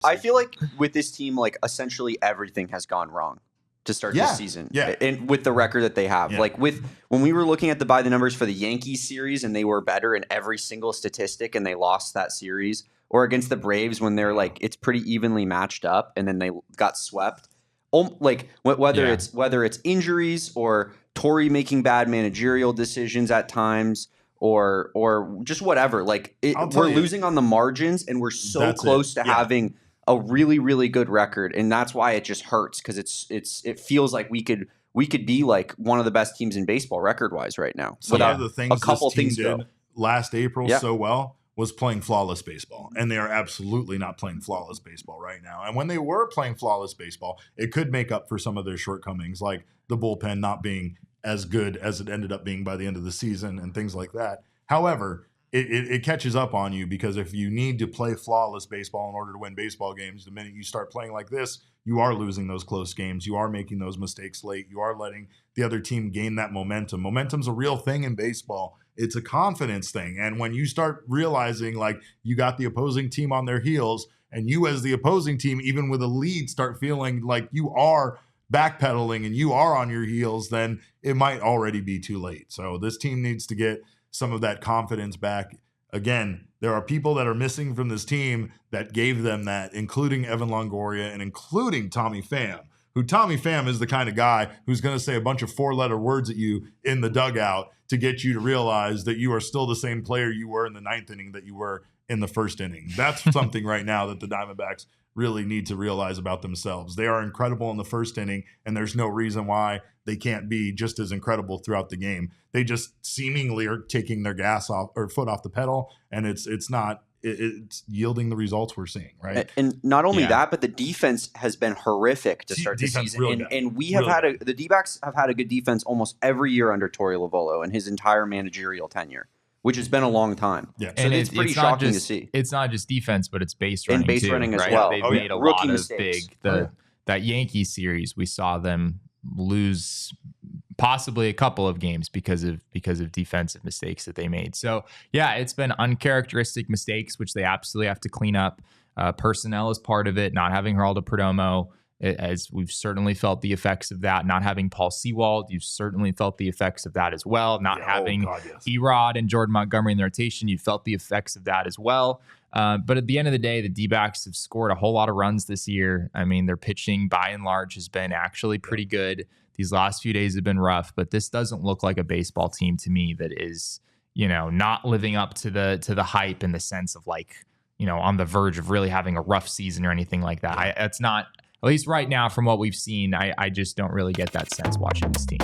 I feel like with this team, like essentially everything has gone wrong to start this season. Yeah. And with the record that they have. Like when we were looking at the by the numbers for the Yankees series and they were better in every single statistic and they lost that series, or against the Braves when they're like it's pretty evenly matched up and then they got swept. Like whether it's injuries or Torrey making bad managerial decisions at times or just whatever, like we're losing on the margins and we're so close to having a really, really good record, and that's why it just hurts because it feels like we could be like one of the best teams in baseball record wise right now. Some of the things a couple this team did last April so well was playing flawless baseball, and they are absolutely not playing flawless baseball right now. And when they were playing flawless baseball, it could make up for some of their shortcomings, like the bullpen not being as good as it ended up being by the end of the season and things like that. However, it catches up on you because if you need to play flawless baseball in order to win baseball games, the minute you start playing like this, you are losing those close games. You are making those mistakes late. You are letting the other team gain that momentum. Momentum's a real thing in baseball. It's a confidence thing. And when you start realizing like you got the opposing team on their heels and you as the opposing team, even with a lead, start feeling like you are backpedaling and you are on your heels, then it might already be too late. So this team needs to get some of that confidence back. Again, there are people that are missing from this team that gave them that, including Evan Longoria and including Tommy Pham, who Tommy Pham is the kind of guy who's going to say a bunch of 4-letter words at you in the dugout to get you to realize that you are still the same player you were in the 9th inning that you were in the 1st inning. That's something right now that the Diamondbacks really need to realize about themselves. They are incredible in the 1st inning, and there's no reason why they can't be just as incredible throughout the game. They just seemingly are taking their gas off or foot off the pedal, and it's yielding the results we're seeing, right? And not only that, but the defense has been horrific to start the season. Really and we have the D-backs have had a good defense almost every year under Torrey Lovullo and his entire managerial tenure, which has been a long time. Yeah. So it's pretty shocking to see. It's not just defense, but it's base running and base too, running as right? well. They've made a Rookie lot mistakes. of that Yankees series. We saw them lose possibly a couple of games because of defensive mistakes that they made. So yeah, it's been uncharacteristic mistakes, which they absolutely have to clean up. Personnel is part of it. Not having Geraldo Perdomo, as we've certainly felt the effects of that. Not having Paul Sewald, you've certainly felt the effects of that as well. Not having Erod and Jordan Montgomery in the rotation, you felt the effects of that as well. But at the end of the day, the D-backs have scored a whole lot of runs this year. I mean, their pitching by and large has been actually pretty good. These last few days have been rough, but this doesn't look like a baseball team to me that is, not living up to the hype in the sense of like, on the verge of really having a rough season or anything like that. It's not, at least right now from what we've seen, I just don't really get that sense watching this team.